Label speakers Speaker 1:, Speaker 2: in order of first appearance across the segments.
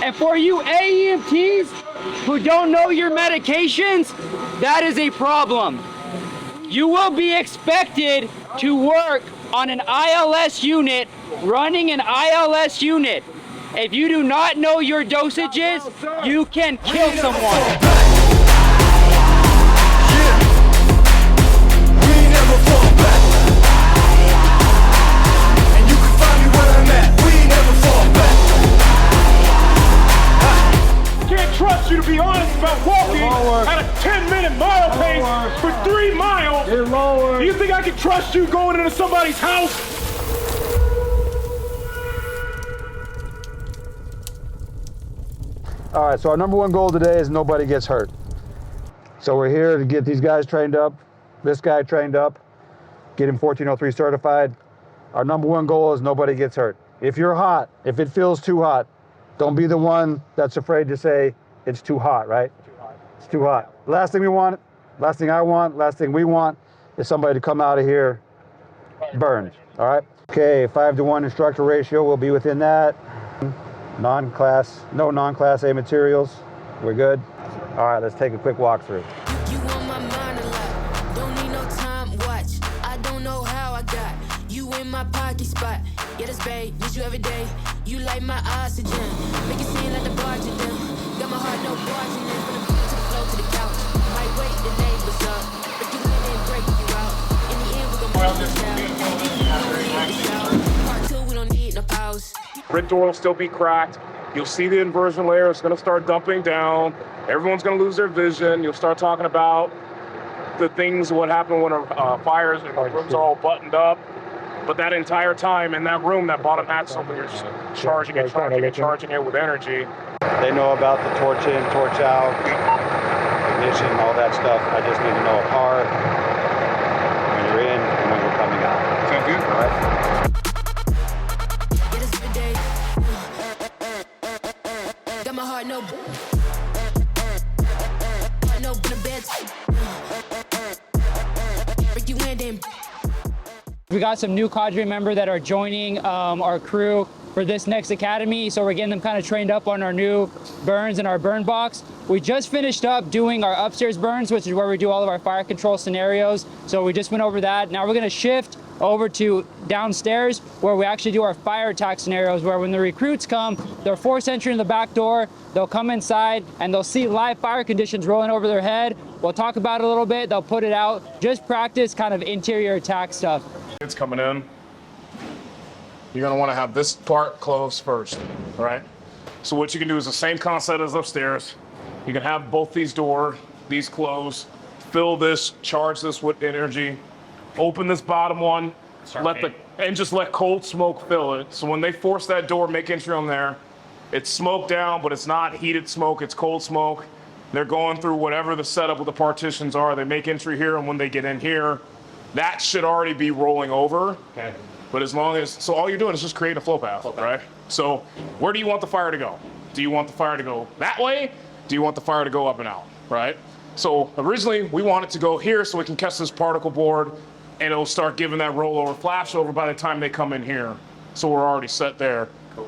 Speaker 1: And for you AEMTs who don't know your medications, that is a problem. You will be expected to work on an ILS unit, running an ILS unit. If you do not know your dosages, you can kill someone.
Speaker 2: Trust you to be honest about walking at a 10-minute mile pace for 3 miles. Do you think I can trust you going into somebody's house?
Speaker 3: All right, so our number one goal today is nobody gets hurt. So we're here to get these guys trained up, this guy trained up, get him 1403 certified. Our number one goal is nobody gets hurt. If you're hot, if it feels too hot, don't be the one that's afraid to say, it's too hot, right? Too hot. It's too hot. Last thing we want, last thing I want, last thing we want is somebody to come out of here burned, all right? Okay, 5-to-1 instructor ratio, we'll be within that. No non-class A materials, we're good. All right, let's take a quick walkthrough.
Speaker 4: You on my mind a lot, don't need no time watch. I don't know how I got you in my pocket spot. Yeah, that's babe, need you every day. You like my oxygen, make it seem like the bartender. Got my heart, no barging in. From the pool to the floor to the couch. Might wake the neighbors up. Break you in and break you out. In the end, we're gonna break this down. Part 2, we don't need no pause.
Speaker 2: Grid door will still be cracked. You'll see the inversion layer is going to start dumping down. Everyone's going to lose their vision. You'll start talking about the things, what happened when fires and rooms are all buttoned up. But that entire time in that room, that bottom hat's open, you're just charging it with energy.
Speaker 3: They know about the torch in, torch out, ignition, all that stuff. I just need to know apart when you're in and when you're coming out.
Speaker 2: Sound good?
Speaker 3: All right.
Speaker 4: Got my heart, no bed. Break you in, then.
Speaker 1: We got some new cadre member that are joining our crew for this next academy. So we're getting them kind of trained up on our new burns and our burn box. We just finished up doing our upstairs burns, which is where we do all of our fire control scenarios. So we just went over that. Now we're gonna shift over to downstairs where we actually do our fire attack scenarios, where when the recruits come, they're force entering the back door, they'll come inside and they'll see live fire conditions rolling over their head. We'll talk about it a little bit, they'll put it out, just practice kind of interior attack stuff.
Speaker 2: It's coming in. You're going to want to have this part closed first, all right? So what you can do is the same concept as upstairs. You can have both these these closed, fill this, charge this with energy, open this bottom one, and just let cold smoke fill it. So when they force that door, make entry on there, it's smoke down, but it's not heated smoke, it's cold smoke. They're going through whatever the setup with the partitions are. They make entry here, and when they get in here, that should already be rolling over.
Speaker 5: Okay.
Speaker 2: But as long as, so all you're doing is just create a flow path, right? So where do you want the fire to go? Do you want the fire to go that way? Do you want the fire to go up and out, right? So originally we want it to go here so we can catch this particle board and it'll start giving that rollover flash over by the time they come in here. So we're already set there.
Speaker 5: Cool.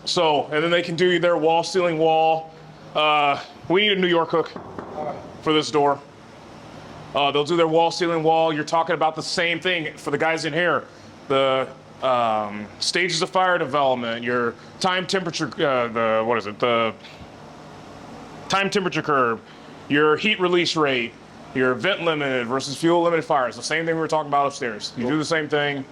Speaker 2: So, and then they can do their wall, ceiling, wall. We need a New York hook for this door. They'll do their wall, ceiling, wall. You're talking about the same thing for the guys in here. The stages of fire development, your time temperature, the time temperature curve, your heat release rate, your vent limited versus fuel limited fires. The same thing we were talking about upstairs. You do the same thing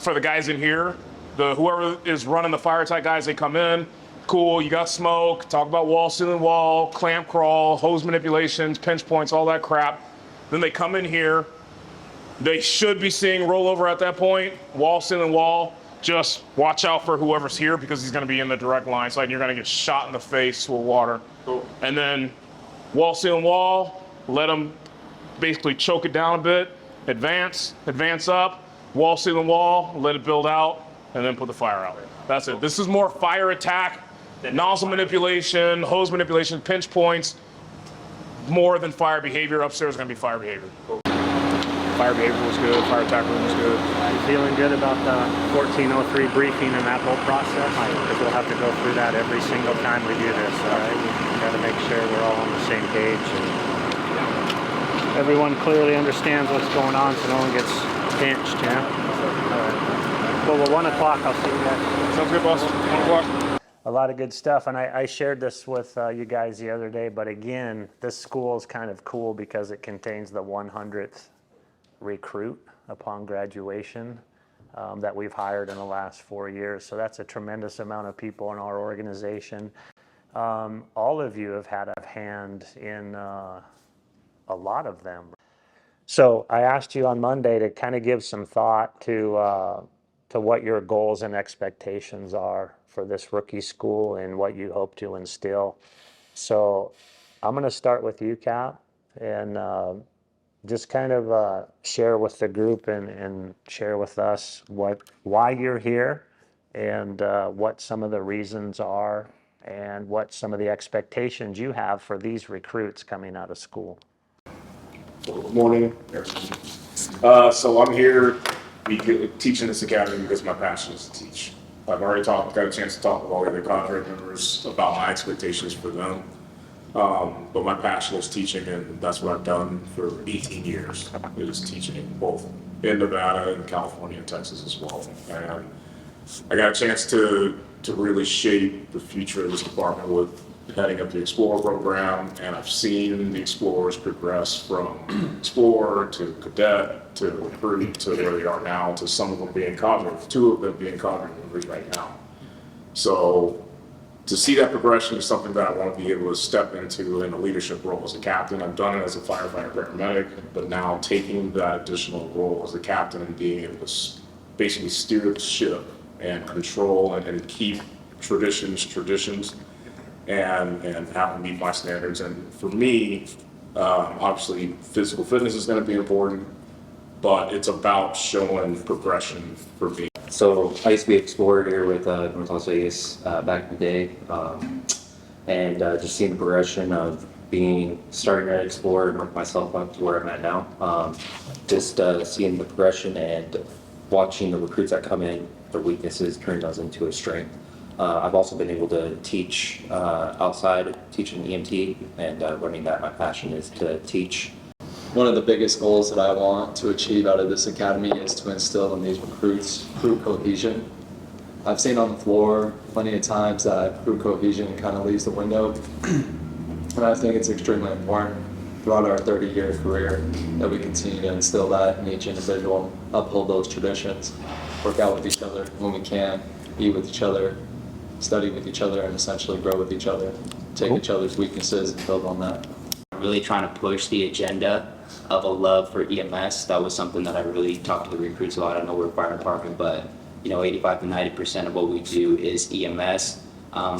Speaker 2: for the guys in here. Whoever is running the fire attack guys, they come in. Cool, you got smoke, talk about wall, ceiling, wall, clamp crawl, hose manipulations, pinch points, all that crap. Then they come in here. They should be seeing rollover at that point. Wall, ceiling, wall. Just watch out for whoever's here because he's going to be in the direct line side and you're going to get shot in the face with water.
Speaker 5: Cool.
Speaker 2: And then wall, ceiling, wall. Let them basically choke it down a bit. Advance up. Wall, ceiling, wall. Let it build out and then put the fire out. That's it. This is more fire attack, nozzle manipulation, hose manipulation, pinch points. More than fire behavior. Upstairs is going to be fire behavior. Cool. Fire behavior was good. Fire attack room was good.
Speaker 5: You feeling good about the 1403 briefing and that whole process? Because we'll have to go through that every single time we do this. All right, we got to make sure we're all on the same page and everyone clearly understands what's going on, so no one gets pinched. Yeah. All right. Well, 1 o'clock. I'll see you guys.
Speaker 2: Sounds good, boss. 1 o'clock.
Speaker 5: A lot of good stuff, and I shared this with you guys the other day, but again, this school is kind of cool because it contains the 100th recruit upon graduation that we've hired in the last 4 years. So that's a tremendous amount of people in our organization. All of you have had a hand in a lot of them. So I asked you on Monday to kind of give some thought to what your goals and expectations are for this rookie school and what you hope to instill. So I'm going to start with you, Cap, and just kind of share with the group and share with us why you're here and what some of the reasons are and what some of the expectations you have for these recruits coming out of school.
Speaker 2: Good morning. So I'm here teaching this academy because my passion is to teach. I've already got a chance to talk with all the other cadre members about my expectations for them. But my passion is teaching, and that's what I've done for 18 years, is teaching both in Nevada and California and Texas as well. And I got a chance to really shape the future of this department with heading up the Explorer program, and I've seen the Explorers progress from Explorer to Cadet to Recruit to where they are now, to some of them being cadre, 2 of them being cadre members right now. So to see that progression is something that I want to be able to step into in a leadership role as a captain. I've done it as a firefighter paramedic, but now taking that additional role as a captain and being able to basically steer the ship and control and keep traditions, and have them meet my standards. And for me, obviously physical fitness is going to be important, but it's about showing progression for me.
Speaker 6: So I used to be an explorer here with North Las Vegas back in the day, and just seeing the progression of starting at Explorer and work myself up to where I'm at now. Just seeing the progression and watching the recruits that come in, their weaknesses turn those into a strength. I've also been able to teach outside, teaching EMT, and learning that my passion is to teach.
Speaker 7: One of the biggest goals that I want to achieve out of this academy is to instill in these recruits crew cohesion. I've seen on the floor plenty of times that crew cohesion kind of leaves the window, and I think it's extremely important throughout our 30-year career that we continue to instill that in each individual, uphold those traditions, work out with each other when we can, eat with each other, study with each other, and essentially grow with each other, take each other's weaknesses and build on that.
Speaker 6: Really trying to push the agenda of a love for EMS. That was something that I really talked to the recruits a lot. I know we're a fire department, but 85 to 90% of what we do is EMS.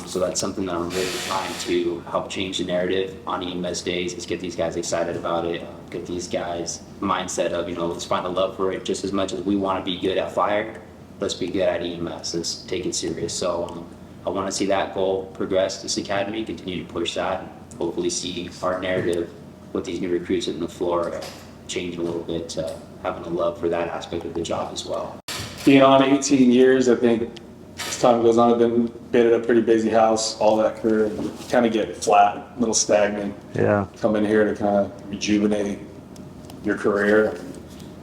Speaker 6: So that's something that I'm really trying to help change the narrative on EMS days, is get these guys excited about it, get these guys mindset of, let's find a love for it. Just as much as we want to be good at fire, let's be good at EMS. Let's take it serious. So I want to see that goal progress this academy, continue to push that, hopefully see our narrative with these new recruits in the floor change a little bit to having a love for that aspect of the job as well.
Speaker 8: Being on 18 years, I think as time goes on, I've been at a pretty busy house all that career, and kind of get flat, a little stagnant.
Speaker 5: Yeah.
Speaker 8: Come in here to kind of rejuvenate your career,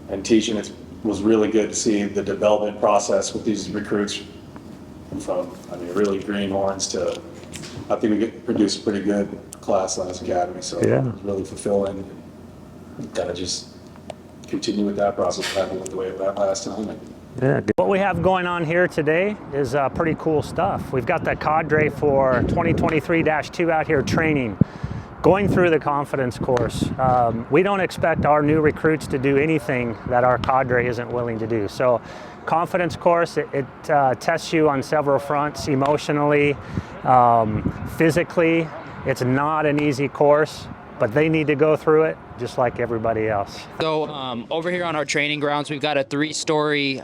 Speaker 8: and teaching it was really good to see the development process with these recruits from, really greenhorns to, I think we produced a pretty good class last academy, so
Speaker 5: Yeah.
Speaker 8: it was really fulfilling. Kind of just continue with that process, happy with the way it went last time.
Speaker 5: Yeah. What we have going on here today is pretty cool stuff. We've got the cadre for 2023-2 out here training, going through the confidence course. We don't expect our new recruits to do anything that our cadre isn't willing to do. So confidence course, it tests you on several fronts, emotionally, physically. It's not an easy course, but they need to go through it just like everybody else.
Speaker 1: So over here on our training grounds, we've got a 3-story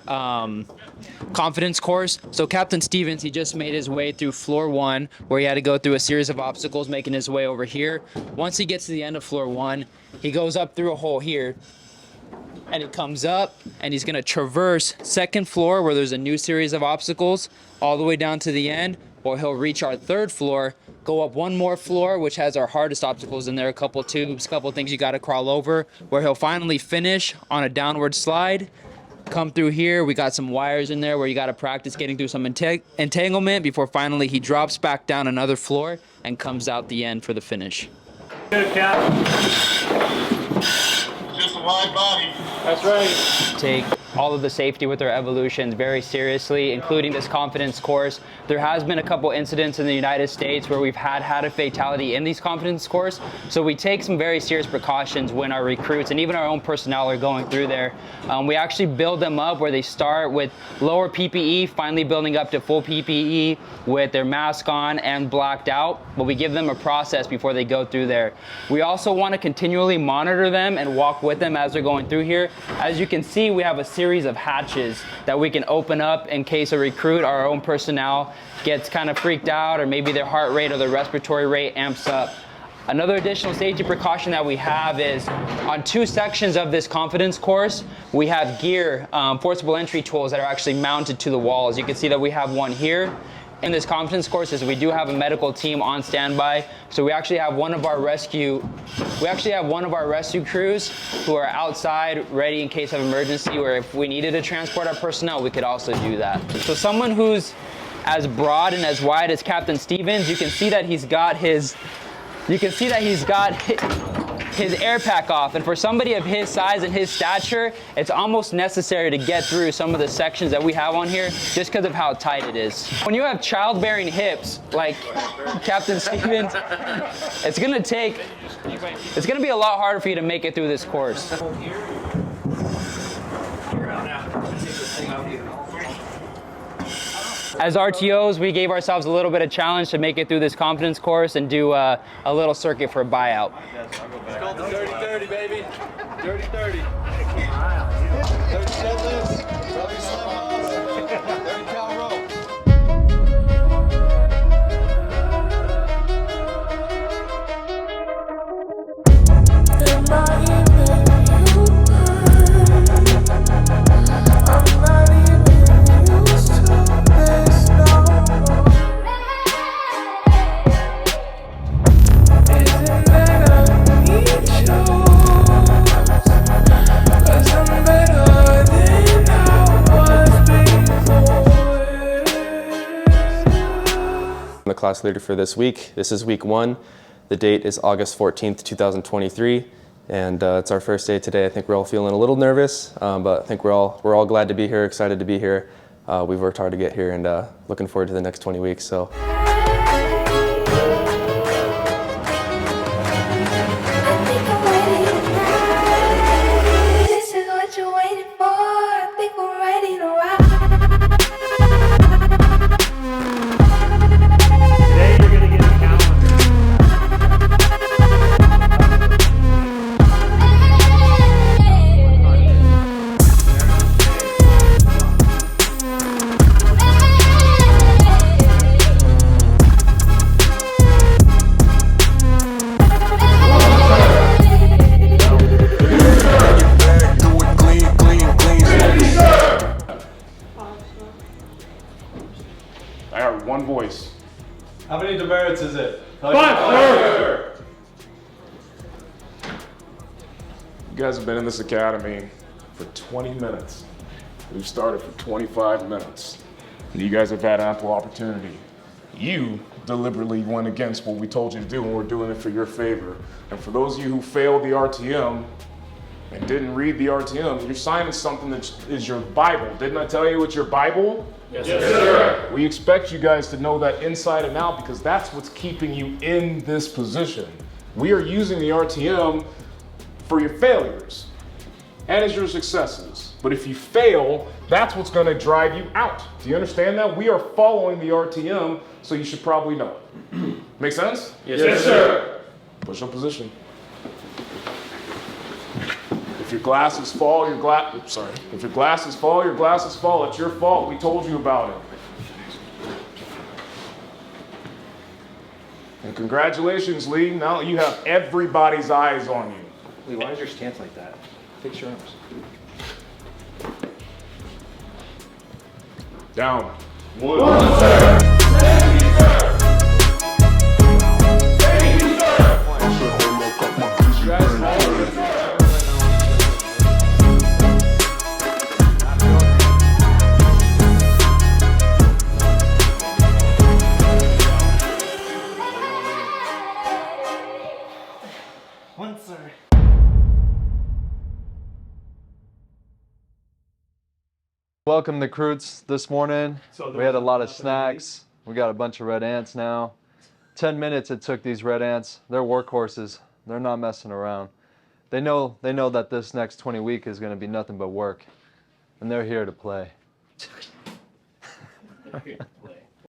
Speaker 1: confidence course. So Captain Stevens, he just made his way through floor 1, where he had to go through a series of obstacles, making his way over here. Once he gets to the end of floor 1, he goes up through a hole here, and he comes up and he's gonna traverse second floor where there's a new series of obstacles all the way down to the end, or he'll reach our third floor, go up one more floor, which has our hardest obstacles in there, a couple tubes, a couple things you gotta crawl over, where he'll finally finish on a downward slide, come through here. We got some wires in there where you gotta practice getting through some entanglement before finally he drops back down another floor and comes out the end for the finish.
Speaker 5: Good, Cap.
Speaker 8: Just a wide body.
Speaker 1: That's right. Take all of the safety with our evolutions very seriously, including this confidence course. There has been a couple incidents in the United States where we've had a fatality in these confidence course. So we take some very serious precautions when our recruits and even our own personnel are going through there. We actually build them up where they start with lower PPE, finally building up to full PPE with their mask on and blacked out, but we give them a process before they go through there. We also want to continually monitor them and walk with them as they're going through here. As you can see, we have a series of hatches that we can open up in case a recruit, our own personnel, gets kind of freaked out, or maybe their heart rate or their respiratory rate amps up. Another additional safety precaution that we have is on 2 sections of this confidence course, we have gear, forcible entry tools that are actually mounted to the walls. You can see that we have one here. In this confidence course is we do have a medical team on standby. So we actually have one of our rescue crews who are outside ready in case of emergency, or if we needed to transport our personnel, we could also do that. So someone who's as broad and as wide as Captain Stevens, you can see that he's got his air pack off, and for somebody of his size and his stature, it's almost necessary to get through some of the sections that we have on here just because of how tight it is. When you have childbearing hips like Captain Stevens, it's gonna be a lot harder for you to make it through this course. As RTOs, we gave ourselves a little bit of challenge to make it through this confidence course and do a little circuit for a buyout.
Speaker 9: It's called the Dirty 30, baby. Dirty 30. 30 deadlifts, 30 slam-ups, 30 cow row.
Speaker 10: I'm the class leader for this week. This is week 1. The date is August 14th, 2023, and it's our first day today. I think we're all feeling a little nervous, but I think we're all glad to be here, excited to be here. We've worked hard to get here, and looking forward to the next 20 weeks. So.
Speaker 4: This is what you're waiting for. I think we're ready to rock.
Speaker 5: Today you're gonna get a calendar.
Speaker 2: I heard one voice.
Speaker 9: How many demerits is it?
Speaker 2: 5, sir! You guys have been in this academy for 20 minutes. We've started for 25 minutes. And you guys have had ample opportunity. You deliberately went against what we told you to do, and we're doing it for your favor. And for those of you who failed the RTM and didn't read the RTM, you're signing something that is your Bible. Didn't I tell you it's your Bible?
Speaker 8: Yes, sir.
Speaker 2: We expect you guys to know that inside and out, because that's what's keeping you in this position. We are using the RTM for your failures and as your successes. But if you fail, that's what's going to drive you out. Do you understand that? We are following the RTM, so you should probably know it. Make sense?
Speaker 8: Yes, sir.
Speaker 2: Push up position. If your glasses fall, If your glasses fall, your glasses fall. It's your fault. We told you about it. And congratulations, Lee. Now you have everybody's eyes on you.
Speaker 11: Lee, why is your stance like that?
Speaker 2: Fix your arms. Down.
Speaker 11: Welcome the recruits this morning. We had a lot of snacks. We got a bunch of red ants now. 10 minutes it took these red ants. They're workhorses. They're not messing around. They know that this next 20 week is going to be nothing but work. And they're here to play.